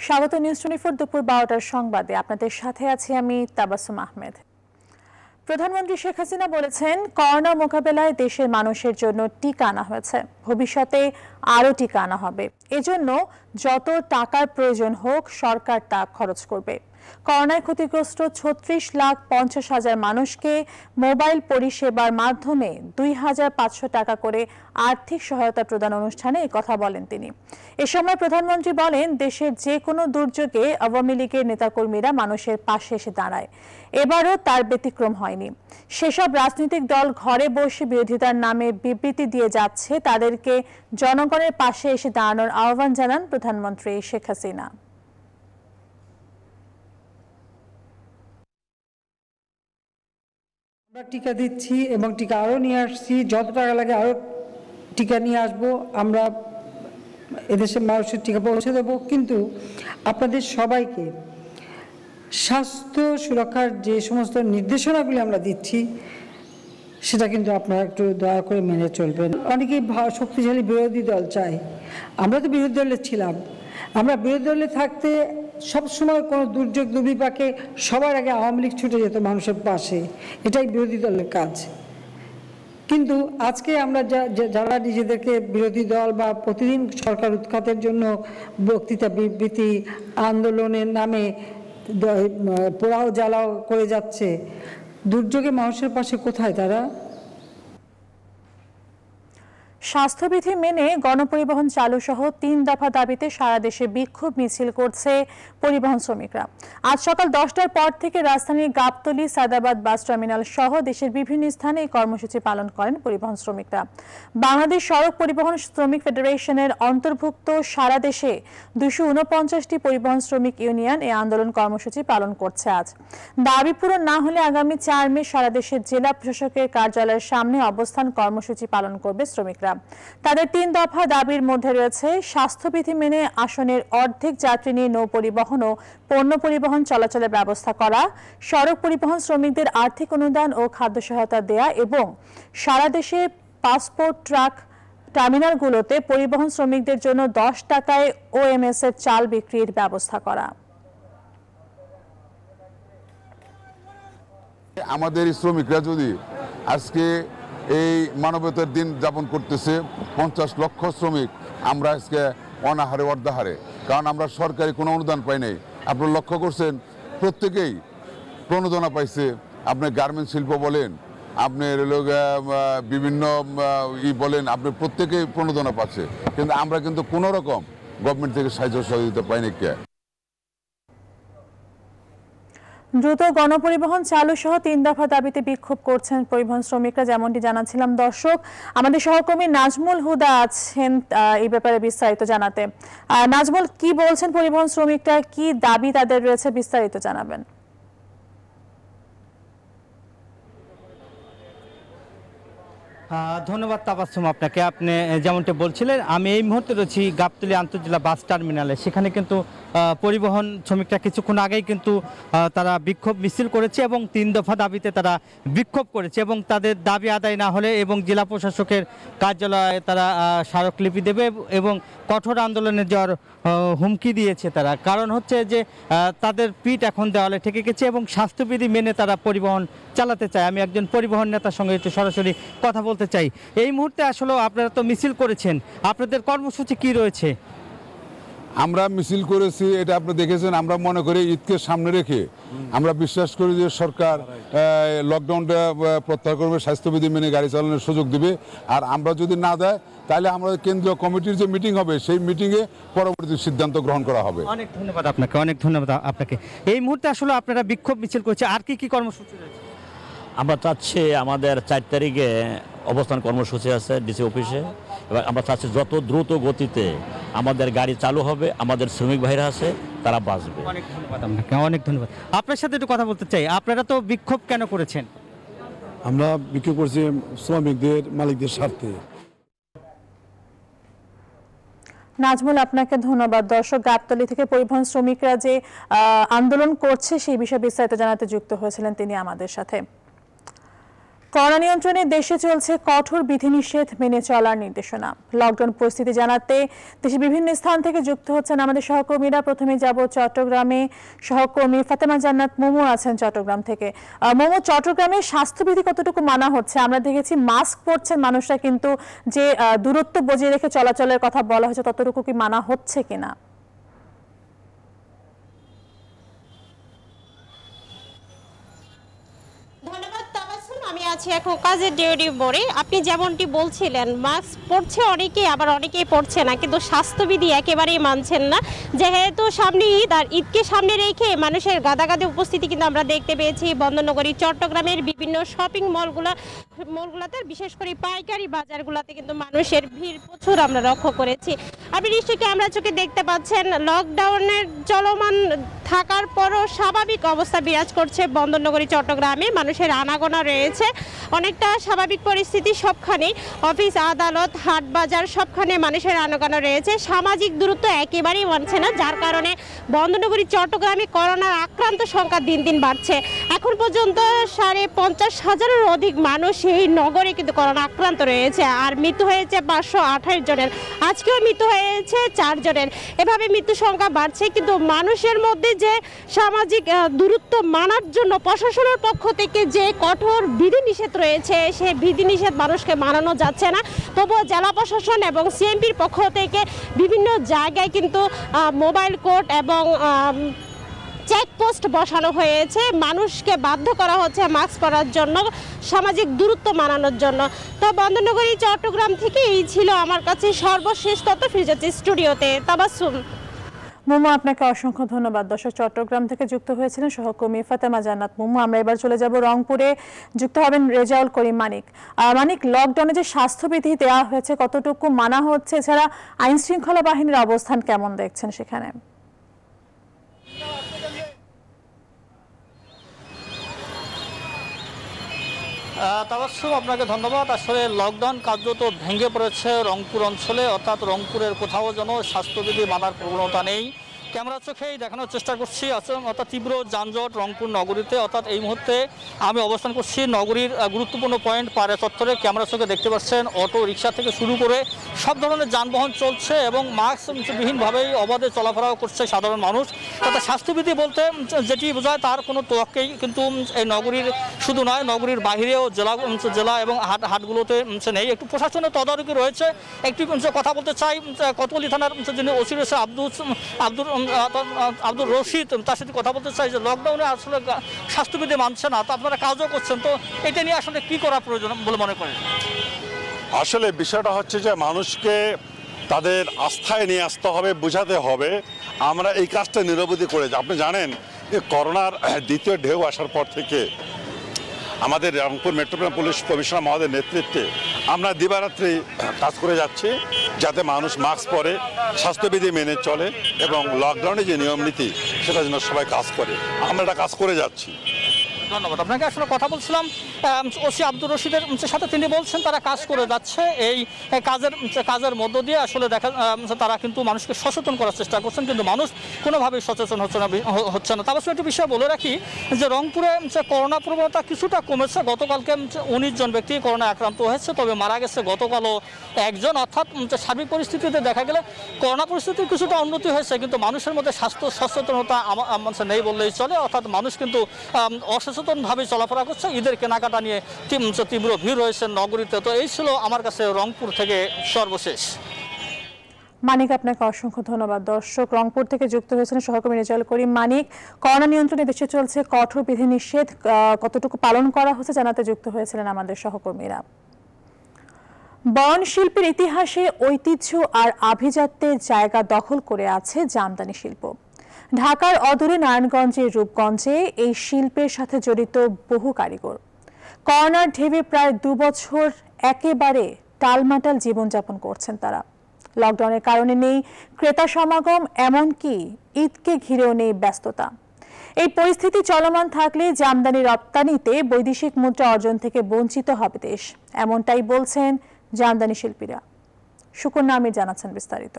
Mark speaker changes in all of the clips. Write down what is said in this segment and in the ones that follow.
Speaker 1: স্বাগত নিউজ 24 দুপুর 12টার সংবাদে আপনাদের সাথে আছি আমি তাবাসসুম আহমেদ। প্রধানমন্ত্রী শেখ হাসিনা বলেছেন, করোনা মোকাবেলায় দেশের মানুষের জন্য টিকা আনা হয়েছে, ভবিষ্যতে আরও টিকা আনা হবে। এজন্য যত টাকার প্রয়োজন হোক সরকার তা খরচ করবে। করোনায় ক্ষতিগ্রস্ত 36,50,000 মানুষকে মোবাইল পরিষেবার মাধ্যমে 2,500 টাকা করে আর্থিক সহায়তা প্রদান অনুষ্ঠানে এই কথা বলেন তিনি। এ সময় প্রধানমন্ত্রী বলেন, দেশের যে কোনো দুর্যোগে আওয়ামী লীগের নেতাকর্মীরা মানুষের পাশে এসে দাঁড়ায়। এবারও তার ব্যতিক্রম হয়নি। সেসব রাজনৈতিক দল ঘরে বসে বিরোধিতার নামে বিবৃতি দিয়ে যাচ্ছে, তাদেরকে জনগণের পাশে এসে দাঁড়ানোর আহ্বান জানান প্রধানমন্ত্রী শেখ হাসিনা।
Speaker 2: আমরা টিকা দিচ্ছি এবং টিকা আরও নিয়ে আসছি, যত টাকা লাগে আরও টিকা নিয়ে আসবো। আমরা এদেশের মানুষের টিকা পৌঁছে দেবো, কিন্তু আপনাদের সবাইকে স্বাস্থ্য সুরক্ষার যে সমস্ত নির্দেশনাগুলি আমরা দিচ্ছি সেটা কিন্তু আপনারা একটু দয়া করে মেনে চলবেন। অনেকেই শক্তিশালী বিরোধী দল চায়, আমরা তো বিরোধী দলে ছিলাম। আমরা বিরোধী দলে থাকতে সবসময় কোনো দুর্যোগ দুর্বিপাকে সবার আগে আওয়ামী লীগ ছুটে যেত মানুষের পাশে, এটাই বিরোধী দলের কাজ। কিন্তু আজকে আমরা যারা নিজেদেরকে বিরোধী দল বা প্রতিদিন সরকার উৎখাতের জন্য বক্তৃতা বিবৃতি আন্দোলনের নামে পোড়াও জ্বালাও করে যাচ্ছে, দুর্যোগে মানুষের পাশে কোথায় তারা?
Speaker 1: স্বাস্থ্যবিধি মেনে গণপরিবহন চালু সহ 3 দফা দাবিতে সারা দেশে বিক্ষোভ মিছিল করছে পরিবহন শ্রমিকরা। আজ সকাল 10টার পর থেকে রাজধানীর গাবতলী, সাদাবাদ বাস টার্মিনাল সহ দেশের বিভিন্ন স্থানে এই কর্মসূচি পালন করেন পরিবহন শ্রমিকরা। বাংলাদেশ সড়ক পরিবহন শ্রমিক ফেডারেশনের অন্তর্ভুক্ত সারা দেশে 249টি পরিবহন শ্রমিক ইউনিয়ন এই আন্দোলন কর্মসূচি পালন করছে। আজ দাবি পূরণ না হলে আগামী 4 মে সারা দেশের জেলা প্রশাসকের কার্যালয়ের সামনে অবস্থান কর্মসূচি পালন করবে শ্রমিকরা। তাদের 3 দফা দাবির মধ্যে রয়েছে স্বাস্থ্যবিধি মেনে আসনের অর্ধেক যাত্রী নিয়ে নৌ পরিবহন ও পণ্য পরিবহন চলাচলের ব্যবস্থা করা, সড়ক পরিবহন শ্রমিকদের আর্থিক অনুদান ও খাদ্য সহায়তা দেয়া এবং সারা দেশে পাসপোর্ট ট্রাক টার্মিনালগুলোতে পরিবহন শ্রমিকদের জন্য 10 টাকায় ওএমএস এর চাল বিক্রির ব্যবস্থা করা।
Speaker 3: আমাদের শ্রমিকরা যদি আজকে এই মানবতার দিন যাপন করতেছে, 50 লক্ষ শ্রমিক আমরা আজকে অনাহারে অর্ধাহারে, কারণ আমরা সরকারি কোনো অনুদান পাই নাই। আপনারা লক্ষ্য করছেন প্রত্যেকেই প্রণোদনা পাইছে। আপনি গার্মেন্টস শিল্প বলেন, আপনি বিভিন্ন বলেন, আপনি প্রত্যেকেই প্রণোদনা পাচ্ছে, কিন্তু আমরা কিন্তু কোনো রকম গভর্নমেন্ট থেকে সাহায্য সহযোগিতা পাইনি।
Speaker 1: দ্রুত গণপরিবহন চালু সহ 3 দফা দাবিতে বিক্ষোভ করছেন পরিবহন শ্রমিকরা, যেমনটি জানাচ্ছিলাম। দর্শক, আমাদের সহকর্মী নাজমুল হুদা আছেন এই ব্যাপারে বিস্তারিত জানাতে। নাজমুল, কি বলছেন পরিবহন শ্রমিকরা, কি দাবি তাদের রয়েছে, বিস্তারিত জানাবেন।
Speaker 4: ধন্যবাদ তাবাসসুম আপনাকে। আপনি যেমনটা বলছিলেন, আমি এই মুহূর্তে রয়েছি গাবতলী আন্তর্জেলা বাস টার্মিনালে। সেখানে কিন্তু পরিবহন শ্রমিকরা কিছুক্ষণ আগেই কিন্তু তারা বিক্ষোভ মিছিল করেছে এবং 3 দফা দাবিতে তারা বিক্ষোভ করেছে এবং তাদের দাবি আদায় না হলে এবং জেলা প্রশাসকের কার্যালয়ে তারা স্মারকলিপি দেবে এবং কঠোর আন্দোলনে যাওয়ার হুমকি দিয়েছে তারা। কারণ হচ্ছে যে তাদের পিঠ এখন দেওয়ালে ঠেকে গেছে এবং স্বাস্থ্যবিধি মেনে তারা পরিবহন চালাতে চায়। আমি একজন পরিবহন নেতার সঙ্গে একটু সরাসরি কথা বলতে চাই। এই মুহূর্তে আসলে আপনারা তো মিছিল করেছেন, আপনাদের কর্মসূচি কি রয়েছে?
Speaker 3: আমরা মিছিল করেছি, এটা আপনি দেখেছেন। আমরা মনে করি ঈদকে সামনে রেখে আমরা বিশ্বাস করি যে সরকার লকডাউনটা প্রত্যাহার করবে, স্বাস্থ্যবিধি মেনে গাড়ি চালানোর সুযোগ দিবে। আর আমরা যদি না দেয় তাহলে আমাদের কেন্দ্রীয় কমিটির যে মিটিং হবে সেই মিটিংয়ে পরবর্তী সিদ্ধান্ত গ্রহণ করা হবে।
Speaker 4: অনেক ধন্যবাদ আপনাকে, অনেক ধন্যবাদ আপনাকে। এই মুহূর্তে আসলে আপনারা বিক্ষোভ মিছিল করছে, আর কি কি কর্মসূচি রয়েছে?
Speaker 5: আমরা চাচ্ছি আমাদের 4 তারিখে অবস্থান কর্মসূচি আছে ডিসি অফিসে, এবং আমরা চাচ্ছি যত দ্রুত গতিতে আমাদের গাড়ি চালু হবে, আমাদের শ্রমিক ভাইরা আছে তারা বাঁচবে।
Speaker 4: অনেক ধন্যবাদ আপনাকে, অনেক ধন্যবাদ। আপনার সাথে একটু কথা বলতে চাই, আপনারা তো বিক্ষোভ কেন করেছেন?
Speaker 6: আমরা বিক্ষোভ করছি শ্রমিকদের মালিকদের স্বার্থে।
Speaker 1: নাজমুল, আপনাকে ধন্যবাদ। দর্শক, গাবতলী থেকে পরিবহন শ্রমিকরা যে আন্দোলন করছে সেই বিষয়ে বিস্তারিত জানাতে যুক্ত হয়েছিলেন তিনি আমাদের সাথে। করোনা নিয়ন্ত্রণে দেশে চলছে কঠোর বিধিনিষেধ মেনে চলার নির্দেশনা। লকডাউন পরিস্থিতি জানাতে দেশের বিভিন্ন স্থান থেকে যুক্ত হচ্ছেন আমাদের সহকর্মীরা। প্রথমে যাব চট্টগ্রামে, সহকর্মী ফাতেমা জান্নাত মোমো আছেন চট্টগ্রাম থেকে। মোমো, চট্টগ্রামে স্বাস্থ্যবিধি কতটুকু মানা হচ্ছে? আমরা দেখেছি মাস্ক পরছেন মানুষরা, কিন্তু যে দূরত্ব বজায় রেখে চলাচলের কথা বলা হয়েছে ততটুকু কি মানা হচ্ছে কিনা?
Speaker 7: আমি আছি এখন কাজের ডিউটি বোর্ডে। আপনি যেমনটি বলছিলেন, মাস্ক পরছে অনেকেই, আবার অনেকেই পরছে না, কিন্তু স্বাস্থ্যবিধি একেবারেই মানছেন না। যেহেতু সামনে ঈদ, আর ঈদকে সামনে রেখে মানুষের গাদাগাদি উপস্থিতি কিন্তু আমরা দেখতে পেয়েছি বন্দরনগরী চট্টগ্রামের বিভিন্ন শপিং মলগুলোতে, বিশেষ করে পাইকারি বাজারগুলোতে কিন্তু মানুষের ভিড় প্রচুর আমরা লক্ষ্য করেছি। আপনি নিশ্চয়ই আমরা চোখে দেখতে পাচ্ছেন, লকডাউনের চলমান থাকার পরও স্বাভাবিক অবস্থা বিরাজ করছে বন্দরনগরী চট্টগ্রামে। মানুষের আনাগোনা রয়েছে, অনেকটা স্বাভাবিক পরিস্থিতি সবখানে। অফিস, আদালত, হাট বাজার সবখানে মানুষের আনাগোনা রয়েছে। সামাজিক দূরত্ব একেবারেই মানছে না, যার কারণে বন্দরনগরী চট্টগ্রামে করোনার আক্রান্ত সংখ্যা দিন দিন বাড়ছে। এখন পর্যন্ত 50,000-এরও অধিক মানুষ এই নগরে কিন্তু করোনা আক্রান্ত রয়েছে, আর মৃত্যু হয়েছে 528 জনের। আজকেও মৃত্যু হয়েছে 4 জনের। এভাবে মৃত্যু সংখ্যা বাড়ছে, কিন্তু মানুষের মধ্যে যে সামাজিক দূরত্ব মানার জন্য প্রশাসনের পক্ষ থেকে যে কঠোর বিধিনিষেধ রয়েছে, সেই বিধিনিষেধ মানুষকে মানানো যাচ্ছে না। তবুও জেলা প্রশাসন এবং সিএমপির পক্ষ থেকে বিভিন্ন জায়গায় কিন্তু মোবাইল কোর্ট এবং চেকপোস্ট বসানো হয়েছে। মানুষকে বাধ্য করা হচ্ছে মাস্ক পরার জন্য, সামাজিক দূরত্ব মানানোর জন্য। তো বন্দরনগরী চট্টগ্রাম থেকে এই ছিল আমার কাছে সর্বশেষ তথ্য। ফিরে স্টুডিওতে তাবাসসুম।
Speaker 1: মোমো, আপনাকে অসংখ্য ধন্যবাদ। দর্শক, চট্টগ্রাম থেকে যুক্ত হয়েছিলেন সহকর্মী ফাতেমা জান্নাত মোমো। আমরা এবার চলে যাব রংপুরে, যুক্ত হবেন রেজাউল করিম মানিক। মানিক, লকডাউনে যে স্বাস্থ্যবিধি দেওয়া হয়েছে কতটুকু মানা হচ্ছে, এছাড়া আইন শৃঙ্খলা বাহিনীর অবস্থান কেমন দেখছেন সেখানে?
Speaker 8: তাবাসসুম, আপনাকে ধন্যবাদ। আসলে লকডাউন কার্যত ভেঙে পড়েছে রংপুর অঞ্চলে, অর্থাৎ রংপুরের কোথাও যেন স্বাস্থ্যবিধি মানার প্রবণতা নেই। ক্যামেরা চোখেই দেখানোর চেষ্টা করছি, অর্থাৎ তীব্র যানজট রংপুর নগরীতে। অর্থাৎ এই মুহূর্তে আমি অবস্থান করছি নগরীর গুরুত্বপূর্ণ পয়েন্ট পাড়া চত্বরে। ক্যামেরা চোখে দেখতে পাচ্ছেন অটো রিক্সা থেকে শুরু করে সব ধরনের যানবাহন চলছে, এবং মাস্কবিহীনভাবেই অবাধে চলাফেরাও করছে সাধারণ মানুষ। অর্থাৎ স্বাস্থ্যবিধি বলতে যেটি বোঝায় তার কোনো তোয়াক্কেই কিন্তু এই নগরীর শুধু নয়, নগরীর বাহিরেও জেলা এবং হাটগুলোতে নেই। একটু প্রশাসনের তদারকি রয়েছে। একটি কথা বলতে চাই, কোতোয়ালি থানার যিনি ওসি রয়েছে আব্দুর রশিদ, তার সাথে কথা বলতে চাই যে লকডাউনে আসলে স্বাস্থ্যবিধি মানছে না, তো আপনারা কাজও করছেন, তো এটা নিয়ে আসলে কি করা প্রয়োজন বলে মনে করেন?
Speaker 9: আসলে বিষয়টা হচ্ছে যে মানুষকে তাদের আস্থায় নিয়ে আসতে হবে, বোঝাতে হবে। আমরা এই কাজটা নিরবধি করে, আপনি জানেন যে করোনার দ্বিতীয় ঢেউ আসার পর থেকে আমাদের রংপুর মেট্রোপলিটন পুলিশ কমিশনার মহোদয়ের নেতৃত্বে আমরা দিবারাত্রি কাজ করে যাচ্ছি, যাতে মানুষ মাস্ক পরে, স্বাস্থ্যবিধি মেনে চলে, এবং লকডাউনে যে নিয়ম নীতি সেটা যেন সবাই কাজ করে। আমরা এটা কাজ করে যাচ্ছি।
Speaker 8: ধন্যবাদ আপনাকে। আসলে কথা বলছিলাম ওসি আব্দুর রশিদের সাথে, তিনি বলছেন তারা কাজ করে যাচ্ছে। এই কাজের মধ্য দিয়ে আসলে তারা কিন্তু মানুষকে সচেতন করার চেষ্টা করছেন, কিন্তু মানুষ কোনোভাবেই সচেতন হচ্ছে না। তারপর একটি বিষয় বলে রাখি যে রংপুরে করোনা প্রবণতা কিছুটা কমেছে। গতকালকে 19 জন ব্যক্তি করোনায় আক্রান্ত হয়েছে, তবে মারা গেছে গতকালও একজন। অর্থাৎ সার্বিক পরিস্থিতিতে দেখা গেলে করোনা পরিস্থিতির কিছুটা উন্নতি হয়েছে, কিন্তু মানুষের মধ্যে স্বাস্থ্য সচেতনতা নেই বললেই চলে। অর্থাৎ মানুষ কিন্তু অসচেতনভাবে চলাফেরা করছে। ঈদের কেনাকাটা নিয়ে তীব্র ভিড় রয়েছে নগরীতে। তো এই ছিল আমার কাছে রংপুর থেকে সর্বশেষ।
Speaker 1: মানিক, আপনাকে অসংখ্য ধন্যবাদ। দর্শক, রংপুর থেকে যুক্ত হয়েছেন সহকর্মী রেজাউল করিম মানিক। করোনা নিয়ন্ত্রণে দেশে চলছে কঠোর বিধিনিষেধ, কতটুকু পালন করা হচ্ছে জানাতে যুক্ত হয়েছিলেন আমাদের সহকর্মীরা। বয়ন শিল্পের ইতিহাসে ঐতিহ্য আর আভিজাত্যের জায়গা দখল করে আছে জামদানি শিল্প। ঢাকার অদূরে নারায়ণগঞ্জের রূপগঞ্জে এই শিল্পের সাথে জড়িত বহু কারিগর। করোনার ঢেবে প্রায় 2 বছর একেবারে টালমাটাল জীবনযাপন করছেন তারা। লকডাউনের কারণে নেই ক্রেতা সমাগম, এমনকি ঈদকে ঘিরেও নেই ব্যস্ততা। এই পরিস্থিতি চলমান থাকলে জামদানি রপ্তানিতে বৈদেশিক মুদ্রা অর্জন থেকে বঞ্চিত হবে দেশ, এমনটাই বলছেন জামদানি শিল্পীরা। সুকন্যা আমির জানাচ্ছেন বিস্তারিত।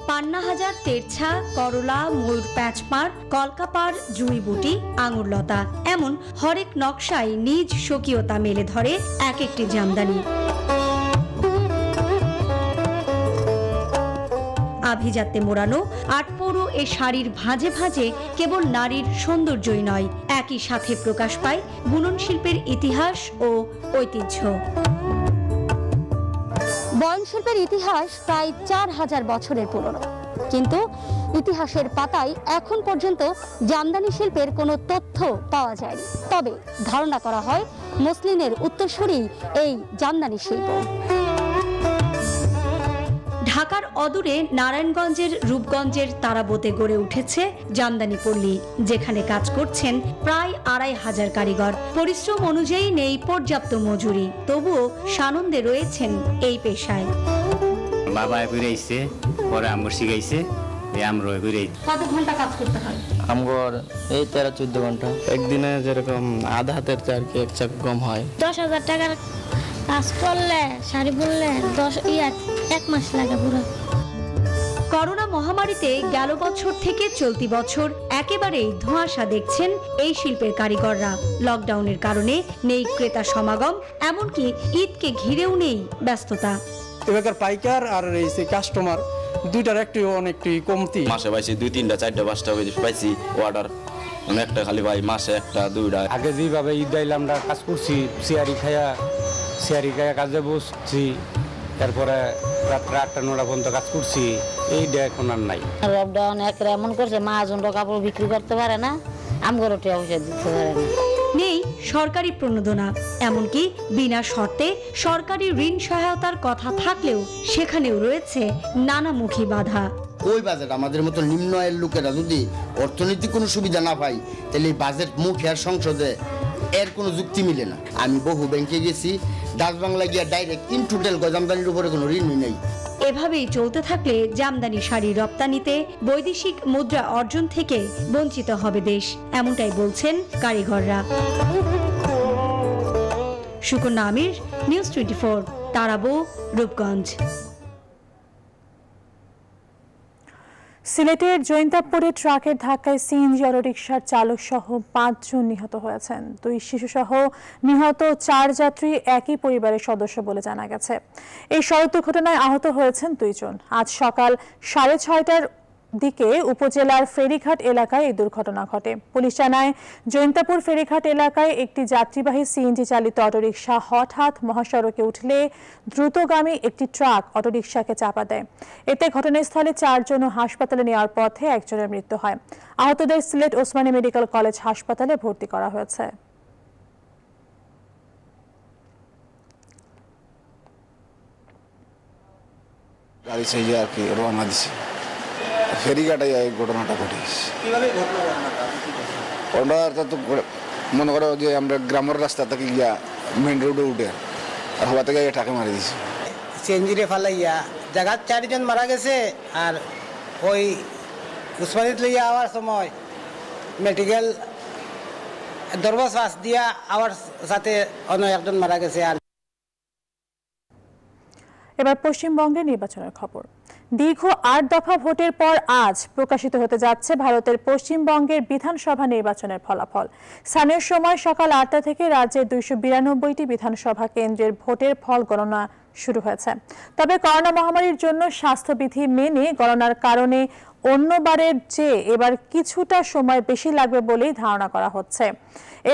Speaker 10: পান্না পান্নাহাজার, তেরছা, করলা, ময়ূর প্যাঁচমার, কলকাপার, জুঁইবুটি, আঙুরলতা এমন হরেক নকশায় নিজ স্বকীয়তা মেলে ধরে এক একটি জামদানি। আভিজাত্যে মোড়ানো আটপৌরো এ শাড়ির ভাঁজে ভাঁজে কেবল নারীর সৌন্দর্যই নয়, একই সাথে প্রকাশ পায় বুনন শিল্পের ইতিহাস ও ঐতিহ্য।
Speaker 11: বয়ন শিল্পের ইতিহাস প্রায় 4000 বছরের পুরনো, কিন্তু ইতিহাসের পাতায় এখন পর্যন্ত জামদানি শিল্পের কোনো তথ্য পাওয়া যায়নি। তবে ধারণা করা হয় মসলিনের উত্তরসূরি এই জামদানি শিল্প।
Speaker 10: ঢাকার অদূরে নারায়ণগঞ্জের রূপগঞ্জের তারাবোতে গড়ে উঠেছে জামদানি পল্লী, যেখানে কাজ করছেন প্রায় 2500 কারিগর। পরিশ্রম অনুযায়ী নেই পর্যাপ্ত মজুরি, তবুও সানন্দে রয়েছেন এই পেশায়।
Speaker 12: বাবা ঘুরাইছে, পরে আমগর শিখাইছে,
Speaker 11: কত ঘন্টা কাজ করতে হয়?
Speaker 13: আমগর এই 13-14 ঘন্টা। একদিনে যেরকম আধা হাতের আর কি এক চাক কম হয়।
Speaker 14: 10,000 টাকার কাজ করলে শাড়ি বুনলে 1 মাস লাগে পুরো।
Speaker 10: করোনা মহামারীতে গেল বছর থেকে চলতি বছর একেবারেই ধোঁয়াশা দেখছেন এই শিল্পের কারিগররা। লকডাউনের কারণে নেই ক্রেতা সমাগম, এমনকি ঈদকে ঘিরেও নেই ব্যস্ততা।
Speaker 13: এবার পাইকার আর এই কাস্টমার দুইটার একটু অনেকটি কমতি।
Speaker 15: মাসে পাইছি 2, 3, 4, 5টা পাইছি অর্ডার, একটা খালি ভাই মাসে 1, 2টা।
Speaker 16: আগে যেভাবে ঈদ আইলে আমরা কাজ করছি, সিয়ারি খায়া কাজে বসছি, তারপরে রাত্রে 8টা-9টা পর্যন্ত কাজ করছি, এইটা এখন আর নাই।
Speaker 14: লকডাউন এমন করছে মহাজনরা কাপড় বিক্রি করতে পারে না, আমগরও টাকা পয়সা দিতে পারে না।
Speaker 10: নেই সরকারি প্রণোদনা, এমনকি বিনা শর্তে সরকারি ঋণ সহায়তার কথা থাকলেও সেখানেও রয়েছে নানামুখী বাধা।
Speaker 17: ওই বাজেট আমাদের মতো নিম্ন আয়ের লোকেরা যদি অর্থনৈতিক কোনো সুবিধা না পায়, তাহলে এই বাজেট মুখে আর সংসদে এর কোনো যুক্তি মিলে না। আমি বহু ব্যাংকে গেছি, ডাচ বাংলা গিয়া ডাইরেক্ট ইন টোটাল জামদানির উপরে কোনো ঋণই নেই।
Speaker 10: এভাবেই চলতে থাকলে জামদানি শাড়ি রপ্তানিতে বৈদেশিক মুদ্রা অর্জন থেকে বঞ্চিত হবে দেশ, এমনটাই বলছেন কারিগররা। সুকন্যা আমির, নিউজ 24, তারাবো, রূপগঞ্জ।
Speaker 1: সিলেটের জৈন্তাপুরে ট্রাকের ধাক্কায় সিএনজি অটোরিকশার চালক সহ 5 জন নিহত হয়েছেন। 2 শিশু সহ নিহত 4 যাত্রী একই পরিবারের সদস্য বলে জানা গেছে। এই সড়ক দুর্ঘটনায় আহত হয়েছেন 2 জন। আজ সকাল 6:30টার দিকে উপজেলার ফেরিঘাট এলাকায় এই দুর্ঘটনা ঘটে। পুলিশ জানায়, জৈন্তাপুর ফেরিঘাট এলাকায় একটি যাত্রীবাহী সিএনজি চালিত অটোরিকশা হঠাৎ মহাসড়কে উঠলে দ্রুতগামী একটি ট্রাক অটোরিকশাকে চাপা দেয়। এতে ঘটনাস্থলে 4 জন হাসপাতালে নেওয়ার পথে একজনের মৃত্যু হয়। আহতদের সিলেট ওসমানী মেডিকেল কলেজ হাসপাতালে ভর্তি করা হয়েছে।
Speaker 6: গাড়ি চাইয়ে আর কি রওনা দিছে, ফেরিঘাটে এই ঘটনাটা ঘটেছে। ঘটনাটা তো মনে করো যে আমরা গ্রামের রাস্তা থেকে গিয়া মেন রোডে উঠে আর হওয়া থেকে টাকা মারি দিছে।
Speaker 18: সিএনজিরে ফালাইয়া জায়গার 4 জন মারা গেছে, আর ওই উসমানিত লইয়া আওয়ার সময় মেডিকেল দরবাস পাস দিয়া আওয়ার সাথে অন্য একজন মারা গেছে। আর
Speaker 1: এবার পশ্চিমবঙ্গের নির্বাচনের খবর। দীর্ঘ 8 দফা ভোটের পর আজ প্রকাশিত হতে যাচ্ছে ভারতের পশ্চিমবঙ্গের বিধানসভা নির্বাচনের ফলাফল। স্থানীয় সময় সকাল 8টা থেকে রাজ্যের 292টি বিধানসভা কেন্দ্রের ভোটের ফল গণনা শুরু হয়েছে। তবে করোনা মহামারীর জন্য স্বাস্থ্যবিধি মেনে গণনার কারণে অন্যবারের চেয়ে এবার কিছুটা সময় বেশি লাগবে বলেই ধারণা করা হচ্ছে।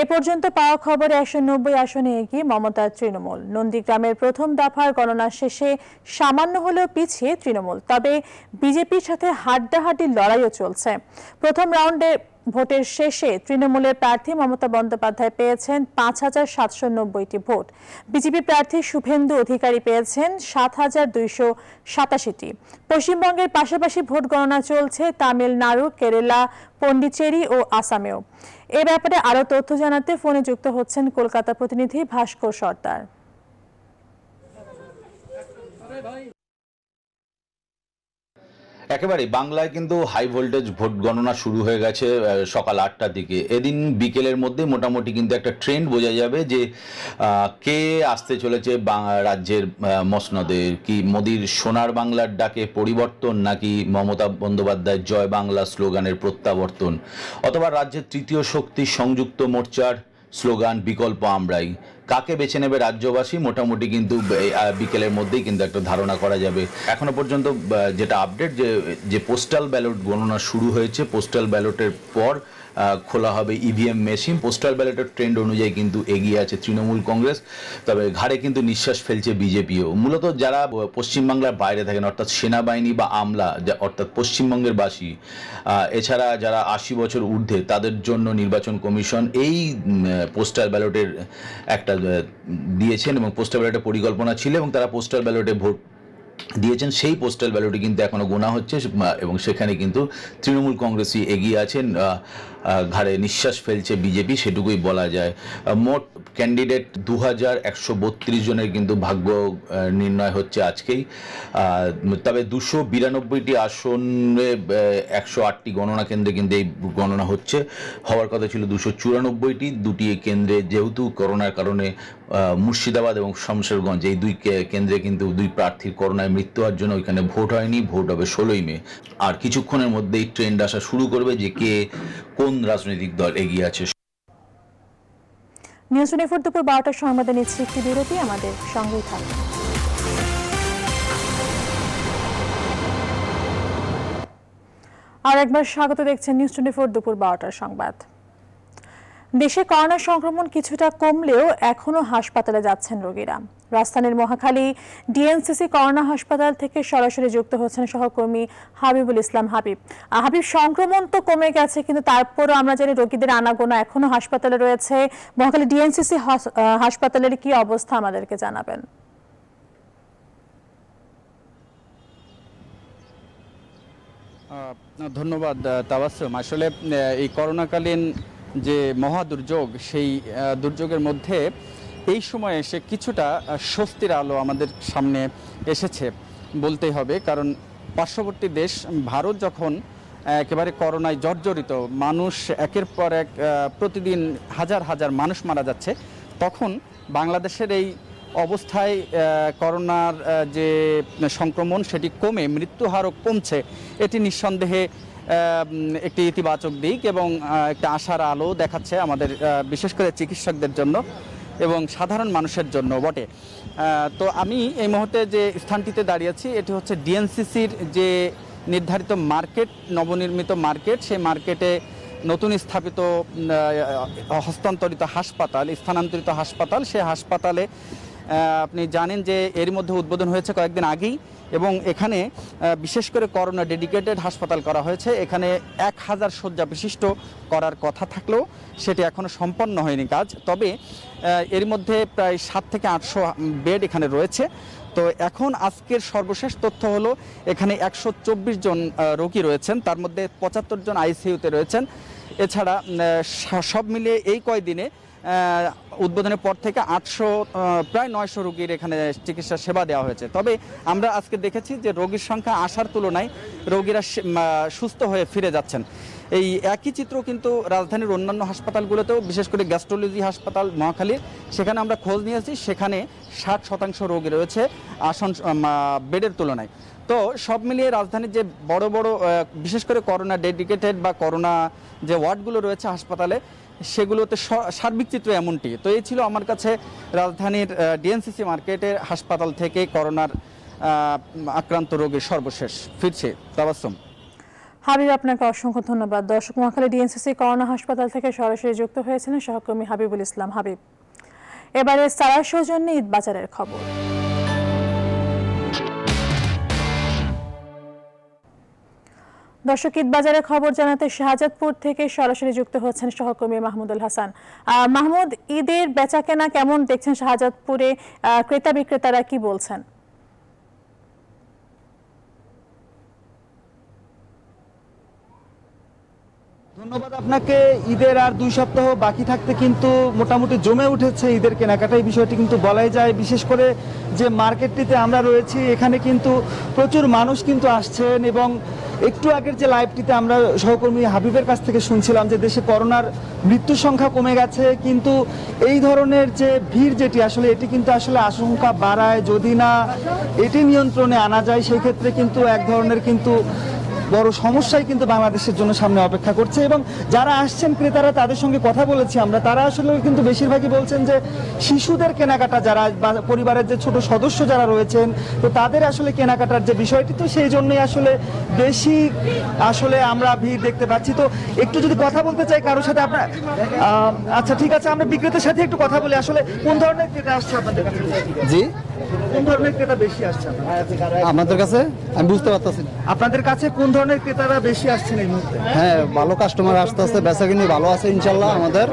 Speaker 1: এ পর্যন্ত পাওয়া খবরে 190 আসনে এগিয়ে মমতার তৃণমূল। নন্দীগ্রামের প্রথম দফার গণনা শেষে সামান্য হলেও পিছিয়ে তৃণমূল, তবে বিজেপির সাথে হাড্ডাহাড্ডি লড়াইও চলছে। প্রথম রাউন্ডে ভোটের শেষে তৃণমূলের প্রার্থী মমতা বন্দ্যোপাধ্যায় পেয়েছেন 5790টি ভোট। বিজেপি প্রার্থী শুভেন্দু অধিকারী পেয়েছেন 7287টি। পশ্চিমবঙ্গের পাশাপাশি ভোট গণনা চলছে তামিলনাড়ু, কেরালা, পন্ডিচেরি ও আসামেও। এ ব্যাপারে আরো তথ্য জানাতে ফোনে যুক্ত হচ্ছেন কলকাতা প্রতিনিধি ভাস্কর সর্দার।
Speaker 19: একেবারে বাংলায় কিন্তু হাই ভোল্টেজ ভোট গণনা শুরু হয়ে গেছে সকাল 8টার দিকে। এদিন বিকেলের মধ্যে মোটামুটি কিন্তু একটা ট্রেন্ড বোঝা যাবে যে কে আসতে চলেছে রাজ্যের মসনদে। কি মোদির সোনার বাংলার ডাকে পরিবর্তন, নাকি মমতা বন্দ্যোপাধ্যায়ের জয় বাংলা স্লোগানের প্রত্যাবর্তন, অথবা রাজ্যের তৃতীয় শক্তি সংযুক্ত মোর্চার স্লোগান বিকল্প আমরাই। কাকে বেছে নেবে রাজ্যবাসী মোটামুটি কিন্তু বিকেলের মধ্যেই কিন্তু একটা ধারণা করা যাবে। এখনো পর্যন্ত যেটা আপডেট যে পোস্টাল ব্যালট গণনা শুরু হয়েছে, পোস্টাল ব্যালটের পর খোলা হবে ইভিএম মেশিন। পোস্টাল ব্যালটের ট্রেন্ড অনুযায়ী কিন্তু এগিয়ে আছে তৃণমূল কংগ্রেস, তবে ঘাড়ে কিন্তু নিঃশ্বাস ফেলছে বিজেপিও। মূলত যারা পশ্চিমবাংলার বাইরে থাকেন, অর্থাৎ সেনাবাহিনী বা আমলা, অর্থাৎ পশ্চিমবঙ্গের বাসী, এছাড়া যারা 80 বছর ঊর্ধ্বে, তাদের জন্য নির্বাচন কমিশন এই পোস্টাল ব্যালটের একটা দিয়েছেন এবং পোস্টাল ব্যালটের পরিকল্পনা ছিল এবং তারা পোস্টাল ব্যালটে ভোট দিয়েছেন। সেই পোস্টাল ব্যালটে কিন্তু এখনো গোনা হচ্ছে এবং সেখানে কিন্তু তৃণমূল কংগ্রেসই এগিয়ে আছেন, ঘাড়ে নিঃশ্বাস ফেলছে বিজেপি, সেটুকুই বলা যায়। মোট ক্যান্ডিডেট 2132 জনের কিন্তু ভাগ্য নির্ণয় হচ্ছে আজকেই। তবে 292টি আসনে 108টি গণনা কেন্দ্রে কিন্তু এই গণনা হচ্ছে। হওয়ার কথা ছিল 294টি। দুটি কেন্দ্রে যেহেতু করোনার কারণে মুর্শিদাবাদ এবং শমশেরগঞ্জ, এই দুই কেন্দ্রে কিন্তু দুই প্রার্থীর করোনায় মৃত্যু হওয়ার জন্য ওইখানে ভোট হয়নি। ভোট হবে 16ই মে। আর কিছুক্ষণের মধ্যেই ট্রেন্ড আসা শুরু করবে যে কে কোন রাজনৈতিক দল এগিয়ে আছে।
Speaker 1: নিউজ 24 দুপুর 12টার সংবাদে নিচ্ছে একটি বিরতি, আমাদের সঙ্গেই থাকুন। আর একবার স্বাগত, দেখছেন নিউজ 24 দুপুর 12টার সংবাদ। দেশে করোনা সংক্রমণ কিছুটা কমলেও এখনো হাসপাতালে যাচ্ছেন রোগীরা। রাজধানীর মহাখালী ডিএনসিসি করোনা হাসপাতাল থেকে সরাসরি যুক্ত হচ্ছেন সহকর্মী হাবিবুল ইসলাম হাবিব। সংক্রমণ তো কমে গেছে, কিন্তু তারপরও আমরা জানি রোগীদের আনাগোনা এখনো হাসপাতালে রয়েছে। মহাখালী ডিএনসিসি হাসপাতালের কি অবস্থা আমাদেরকে জানাবেন।
Speaker 20: ধন্যবাদ তাবাসসুম। আসলে এই করোনাকালীন যে মহা দুর্যোগ, সেই দুর্যোগের মধ্যে এই সময় এসে কিছুটা স্বস্তির আলো আমাদের সামনে এসেছে বলতেই হবে। কারণ পার্শ্ববর্তী দেশ ভারত যখন একেবারে করোনায় জর্জরিত, মানুষ একের পর এক প্রতিদিন হাজার হাজার মানুষ মারা যাচ্ছে, তখন বাংলাদেশের এই অবস্থায় করোনার যে সংক্রমণ সেটি কমে মৃত্যুহারও কমছে, এটি নিঃসন্দেহে একটি ইতিবাচক দিক এবং একটা আশার আলো দেখাচ্ছে আমাদের বিশেষ করে চিকিৎসকদের জন্য এবং সাধারণ মানুষের জন্য বটে। তো আমি এই মুহূর্তে যে স্থানটিতে দাঁড়িয়েছি এটি হচ্ছে ডিএনসিসির যে নির্ধারিত মার্কেট, নবনির্মিত মার্কেট, সেই মার্কেটে নতুন স্থাপিত হস্তান্তরিত হাসপাতাল, স্থানান্তরিত হাসপাতাল। সেই হাসপাতালে আপনি জানেন যে এর মধ্যে উদ্বোধন হয়েছে কয়েকদিন আগেই এবং এখানে বিশেষ করে করোনা ডেডিকেটেড হাসপাতাল করা হয়েছে। এখানে 1000 শয্যা বিশিষ্ট করার কথা থাকলেও সেটি এখনও সম্পন্ন হয়নি কাজ। তবে এর মধ্যে প্রায় 700 থেকে 800 বেড এখানে রয়েছে। তো এখন আজকের সর্বশেষ তথ্য হলো এখানে 124 জন রোগী রয়েছেন, তার মধ্যে 75 জন আইসিইউতে রয়েছেন। এছাড়া সব মিলিয়ে এই কয়দিনে উদ্বোধনের পর থেকে প্রায় 900 রোগীর এখানে চিকিৎসা সেবা দেওয়া হয়েছে। তবে আমরা আজকে দেখেছি যে রোগীর সংখ্যা আসার তুলনায় রোগীরা সুস্থ হয়ে ফিরে যাচ্ছেন। এই একই চিত্র কিন্তু রাজধানীর অন্যান্য হাসপাতালগুলোতেও, বিশেষ করে গ্যাস্ট্রোলজি হাসপাতাল মহাখালীর, সেখানে আমরা খোঁজ নিয়েছি, সেখানে 60% রোগী রয়েছে আসন বেডের তুলনায়। তো সব মিলিয়ে রাজধানীর যে বড় বড় বিশেষ করে করোনা ডেডিকেটেড বা করোনা যে ওয়ার্ডগুলো রয়েছে হাসপাতালে, সেগুলোতে সার্বিক চিত্র এমনটি। তো এই ছিল আমার কাছে রাজধানীর ডিএনসিসি মার্কেটের হাসপাতাল থেকে করোনার আক্রান্ত রোগীর সর্বশেষ। ফিরছে তাবাসসুম।
Speaker 1: হাবিব, আপনাকে অসংখ্য ধন্যবাদ। দর্শক, মহাখালী ডিএনসিসি করোনা হাসপাতাল থেকে সরাসরি যুক্ত হয়েছিলেন সহকর্মী হাবিবুল ইসলাম হাবিব। এবারে সারার সৌজন্যে ঈদ বাজারের খবর। দর্শক, ঈদ বাজারের খবর জানাতে শাহজাদপুর থেকে সরাসরি যুক্ত হচ্ছেন সহকর্মী মাহমুদুল হাসান। মাহমুদ, ঈদের বেচাকেনা কেমন দেখছেন শাহজাদপুরে? ক্রেতা বিক্রেতারা কি বলছেন?
Speaker 21: ধন্যবাদ আপনাকে। ঈদের আর 2 সপ্তাহ বাকি থাকতে কিন্তু মোটামুটি জমে উঠেছে ঈদের কেনাকাটা, এই বিষয়টি কিন্তু বলাই যায়। বিশেষ করে যে মার্কেটটিতে আমরা রয়েছি এখানে কিন্তু প্রচুর মানুষ কিন্তু আসছেন এবং একটু আগের যে লাইভটিতে আমরা সহকর্মী হাবিবের কাছ থেকে শুনছিলাম যে দেশে করোনার মৃত্যুর সংখ্যা কমে গেছে, কিন্তু এই ধরনের যে ভিড় যেটি আসলে এটি কিন্তু আসলে আশঙ্কা বাড়ায়। যদি না এটি নিয়ন্ত্রণে আনা যায় সেই ক্ষেত্রে কিন্তু এক ধরনের কিন্তু বড় সমস্যাই কিন্তু বাংলাদেশের জন্য সামনে অপেক্ষা করছে। এবং যারা আসছেন ক্রেতারা তাদের সঙ্গে কথা বলেছি আমরা, তারা আসলে কিন্তু বেশিরভাগই বলছেন যে শিশুদের কেনাকাটা যারা পরিবারের যে ছোট সদস্য যারা রয়েছেন তো তাদের আসলে কেনাকাটার যে বিষয়টি, তো সেই জন্যই আসলে বেশি আসলে আমরা ভিড় দেখতে পাচ্ছি। তো একটু যদি কথা বলতে চাই কারোর সাথে আপনার, আচ্ছা ঠিক আছে, আমরা বিক্রেতার সাথে একটু কথা বলি। আসলে কোন ধরনের ক্রেতা আসছে আপনাদের কাছে?
Speaker 22: জি,
Speaker 21: কোন ধরনের ক্রেতা বেশি আসছে
Speaker 22: আমাদের কাছে? আমি বুঝতে পারতেছি না।
Speaker 21: আপনাদের কাছে কোন ধরনের ক্রেতারা বেশি আসছেন এই মুহূর্তে?
Speaker 22: হ্যাঁ, ভালো কাস্টমার আসতে আসতে বেচাকিনি ভালো আছে ইনশাল্লাহ। আমাদের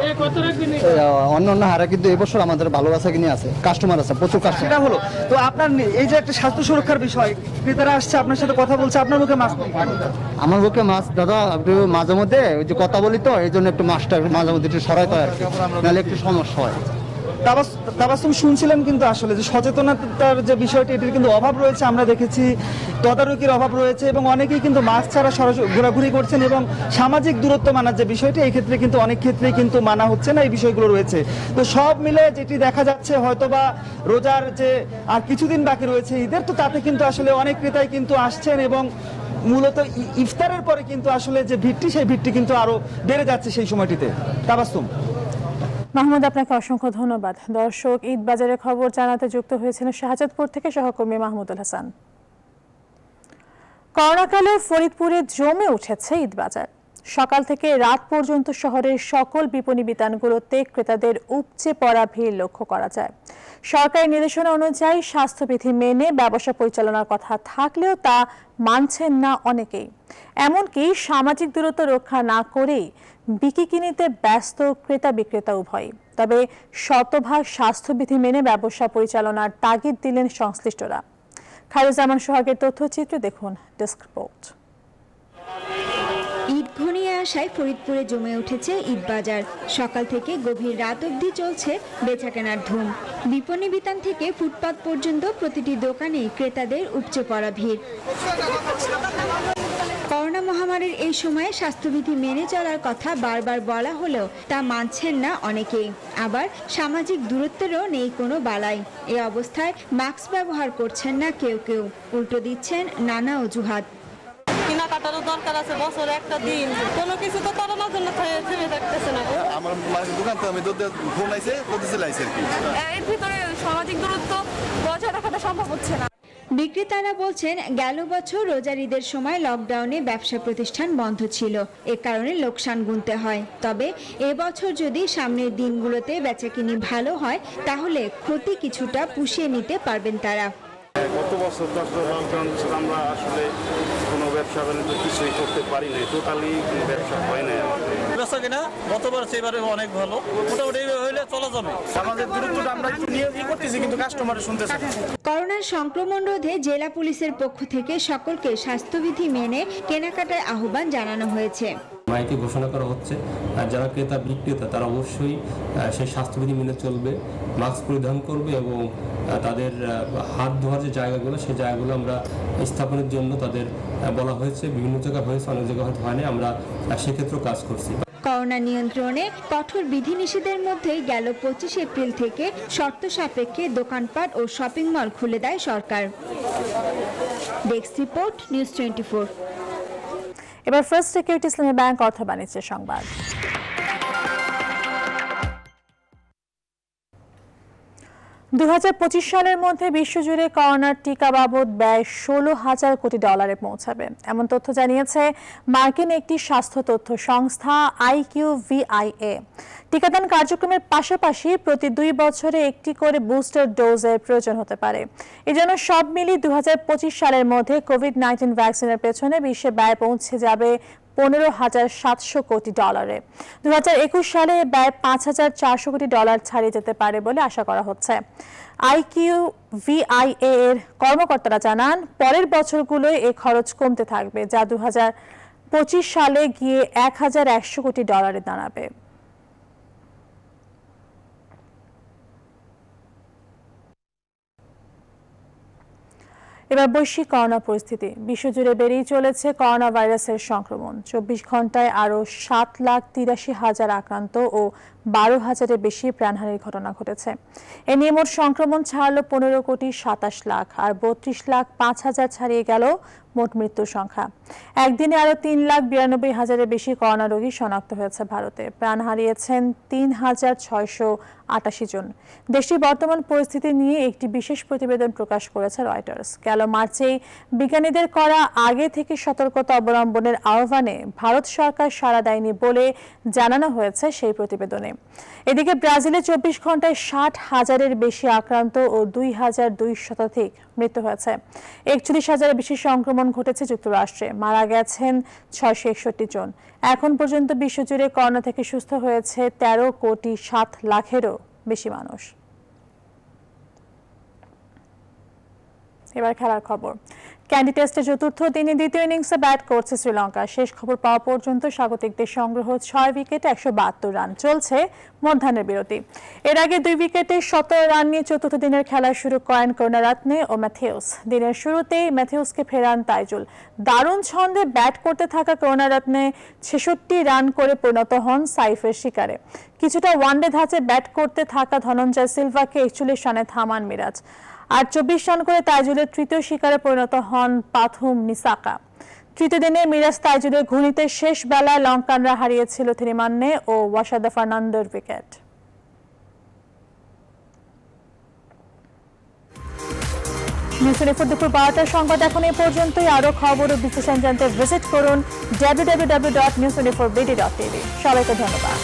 Speaker 22: অন্য হারে কিন্তু এবছর আমাদের ভালো বেচাকিনি আছে, কাস্টমার আছে, প্রচুর কাস্টমার।
Speaker 21: সেটা হলো তো আপনার এই যে একটা স্বাস্থ্য সুরক্ষার বিষয়, ক্রেতারা আসছে আপনার সাথে কথা বলছে, আপনার মুখে মাস্ক নেই।
Speaker 22: আমার মুখে মাছ দাদা একটু মাঝে মধ্যে ওই যে কথা বলি তো এই জন্য একটু মাছটা মাঝে মধ্যে একটু সরাইতে হয় আর কি, নাহলে একটু সমস্যা হয়।
Speaker 21: তাবাসসুম শুনছিলেন কিন্তু আসলে যে সচেতনতার যে বিষয়টি এটির কিন্তু অভাব রয়েছে, আমরা দেখেছি তদারকির অভাব রয়েছে এবং অনেকেই কিন্তু মাস্ক ছাড়া সরাসরি ঘোরাঘুরি করছেন এবং সামাজিক দূরত্ব মানার যে বিষয়টি এই ক্ষেত্রে কিন্তু অনেক ক্ষেত্রেই কিন্তু মানা হচ্ছে না, এই বিষয়গুলো রয়েছে। তো সব মিলে যেটি দেখা যাচ্ছে হয়তোবা রোজার যে আর কিছুদিন বাকি রয়েছে ঈদের, তো তাতে কিন্তু আসলে অনেক ক্রেতাই কিন্তু আসছেন এবং মূলত ইফতারের পরে কিন্তু আসলে যে ভিড়টি সেই ভিড়টি কিন্তু আরো বেড়ে যাচ্ছে সেই সময়টিতে। তাবাসসুম।
Speaker 1: মাহমুদ, আপনাকে অসংখ্য ধন্যবাদ। দর্শক, ঈদ বাজারের খবর জানাতে যুক্ত হয়েছিলেন শাহজাদপুর থেকে সহকর্মী মাহমুদুল হাসান। করোনাকালে ফরিদপুরে জমে উঠেছে ঈদ বাজার। সকাল থেকে রাত পর্যন্ত শহরের সকল বিপণী বিতানগুলোতে ক্রেতাদের উপচে পড়া ভিড় লক্ষ্য করা যায়। সরকারি নির্দেশনা অনুযায়ী স্বাস্থ্যবিধি মেনে ব্যবসা পরিচালনার কথা থাকলেও তা মানছেন না অনেকেই। এমনকি সামাজিক দূরত্ব রক্ষা না করেই বিকিনিতে ব্যস্ত ক্রেতা বিক্রেতা উভয়ই। তবে শতভাগ স্বাস্থ্যবিধি মেনে ব্যবসা পরিচালনার তাগিদ দিলেন সংশ্লিষ্টরা। খায়রুজ্জামান সোহাগের তথ্যচিত্রে দেখুন ডেস্ক রিপোর্ট।
Speaker 23: ঈদ ঘনিয়ে আসায় ফরিদপুরে জমে উঠেছে ঈদ বাজার। সকাল থেকে গভীর রাত অবধি চলছে বেচাকেনার ধুম। বিপণী বিতান থেকে ফুটপাত পর্যন্ত প্রতিটি দোকানে ক্রেতাদের উপচে পড়া ভিড়। করোনা মহামারীর এই সময়ে স্বাস্থ্যবিধি মেনে চলার কথা বারবার বলা হলেও তা মানছেন না অনেকেই। আবার সামাজিক দূরত্বেরও নেই কোনো বালাই। এই অবস্থায় মাস্ক ব্যবহার করছেন না কেউ কেউ, উল্টো দিচ্ছেন নানা অজুহাত।
Speaker 24: কেনাকাটারও দরকার আছে, বছরে একটা দিন, কোনো কিছু তো করোনার জন্য থেমে থাকতেছে না।
Speaker 25: আমার দোকান তো আমি ফোন আইছে লাইছে আর কি,
Speaker 24: এর ভিতরে সামাজিক দূরত্ব বজায় রাখাটা সম্ভব হচ্ছে না।
Speaker 23: বিক্রেতারা বলছেন গেল বছর রোজার ঈদের সময় লকডাউনে ব্যবসা প্রতিষ্ঠান বন্ধ ছিল, এ কারণে লোকসান গুনতে হয়। তবে এবছর যদি সামনের দিনগুলোতে বেচাকিনি ভালো হয় তাহলে ক্ষতি কিছুটা পুষিয়ে নিতে পারবেন তারা।
Speaker 26: গত বছর লকডাউন আমরা আসলে কোনো ব্যবসা বাণিজ্য কিছুই করতে পারি নাই, টোটালি কোনো ব্যবসা হয় নাই।
Speaker 8: ব্যবসা কিনা গতবার সেবারে অনেক ভালো, মোটামুটি হইলে চলা যাবে।
Speaker 26: আমাদের দূরত্বটা আমরা একটু নিয়ে করতেছি কিন্তু কাস্টমার শুনতেছে।
Speaker 23: করোনার সংক্রমণ রোধে জেলা পুলিশের পক্ষ থেকে সকলকে স্বাস্থ্যবিধি মেনে কেনাকাটার আহ্বান জানানো হয়েছে।
Speaker 27: মাইকে ঘোষণা করা হচ্ছে আর যারা ক্রেতা বিক্রেতা তারা অবশ্যই সেই স্বাস্থ্যবিধি মেনে চলবে, মাস্ক পরিধান করবে এবং তাদের হাত ধোয়ার যে জায়গাগুলো সেই জায়গাগুলো আমরা স্থাপনের জন্য তাদের বলা হয়েছে। বিভিন্ন জায়গায় হয়েছে, অনেক জায়গায় হয়তো হয়নি, আমরা সেক্ষেত্রেও কাজ করছি।
Speaker 23: করোনা নিয়ন্ত্রণে কঠোর বিধিনিষেধের মধ্যেই গেল 25 এপ্রিল থেকে শর্ত সাপেক্ষে দোকানপাট ও শপিং মল খুলে দেয় সরকার। Desk report, news 24।
Speaker 1: এবার ফার্স্ট সিকিউরিটি ইসলামী ব্যাংক অর্থ বাণিজ্যের সংবাদ। 2025 সালের মধ্যে বিশ্বজুড়ে করোনার টিকা বাবদ ব্যয় $16,000 কোটি পৌঁছাবে, এমন তথ্য জানিয়েছে মার্কিন একটি স্বাস্থ্য তথ্য সংস্থা IQVIA। টিকাদান কার্যক্রমের পাশাপাশি প্রতি 2 বছরে একটি করে বুস্টার ডোজের প্রয়োজন হতে পারে। এজন্য সব মিলিয়ে 2025 সালের মধ্যে কোভিড-19 ভ্যাকসিনের পেছনে বিশ্বে ব্যয় পৌঁছে যাবে $15,700 কোটি। 2021 সালে ব্যয় $5,400 কোটি ছাড়িয়ে যেতে পারে বলে আশা করা হচ্ছে। IQVIA এর কর্মকর্তারা জানান পরের বছরগুলোয় এই খরচ কমতে থাকবে, যা 25 সালে গিয়ে $1100 কোটি দাঁড়াবে। এবার বৈশ্বিক করোনা পরিস্থিতি। বিশ্বজুড়ে বেড়েই চলেছে করোনা ভাইরাসের সংক্রমণ। 24 ঘন্টায় আরও 7,83,000 আক্রান্ত ও 12,000-এর বেশি প্রাণহানির ঘটনা ঘটেছে। এ নিয়ে মোট সংক্রমণ ছাড়ল 15,27,00,000 আর 32,05,000 ছাড়িয়ে গেল মোট মৃত্যুর সংখ্যা। একদিনে আরও 3,92,000-এর বেশি করোনা রোগী শনাক্ত হয়েছে ভারতে। প্রাণ হারিয়েছেন 3,688 জন। দেশটির বর্তমান পরিস্থিতি নিয়ে একটি বিশেষ প্রতিবেদন প্রকাশ করেছে রয়টার্স। গেল মার্চেই বিজ্ঞানীদের করা আগে থেকে সতর্কতা অবলম্বনের আহ্বানে ভারত সরকার সাড়া দেয়নি বলে জানানো হয়েছে সেই প্রতিবেদনে। এদিকে ব্রাজিলে 24 ঘন্টায় 60,000-এর বেশি আক্রান্ত ও 2,200 শতাধিক মৃত্যু হয়েছে। 41,000-এর বেশি সংক্রমণ ঘটেছে যুক্তরাষ্ট্রে। মারা গেছেন 661 জন। এখন পর্যন্ত বিশ্বজুড়ে করোনা থেকে সুস্থ হয়েছে 13,07,00,000-এরও বেশি মানুষ। এবার খেলার খবর। ক্যান্ডি টেস্টে চতুর্থ দিনে দ্বিতীয় ইনিংসে ব্যাট করছে শ্রীলঙ্কা। শেষ খবর পাওয়া পর্যন্ত স্বাগতিকদের সংগ্রহ 6 উইকেটে 172 রান। চলছে মধ্যাহ্নের বিরতি। এর আগে 2 উইকেটে 17 রান নিয়ে চতুর্থ দিনের খেলা শুরু করেন করুণারত্নে ও ম্যাথিউস। দিনের শুরুতেই ম্যাথিউসকে ফেরান তাইজুল। দারুণ ছন্দে ব্যাট করতে থাকা করুণারত্নে 66 রান করে পরিণত হন সাইফের শিকারে। কিছুটা ওয়ানডে ধাঁচে ব্যাট করতে থাকা ধনঞ্জয় সিলভাকে 41 রানে থামান মিরাজ। আর 24 রান করে তাইজুলের তৃতীয় শিকারে পরিণত হন পাথুম নিসাকা। তৃতীয় দিনে মিরাজ তাইজুলের ঘূর্ণিতে শেষ বেলায় লঙ্কানরা হারিয়েছিল থিরিমান্নে ও ওয়াসাদা ফার্নান্ডোর উইকেট। নিউজ 24 দুপুর 12টার সংবাদ এখন এই পর্যন্তই। আরও খবর ও বিশ্লেষণ জানতে ভিজিট করুন www.news24bd.tv। সবাইকে ধন্যবাদ।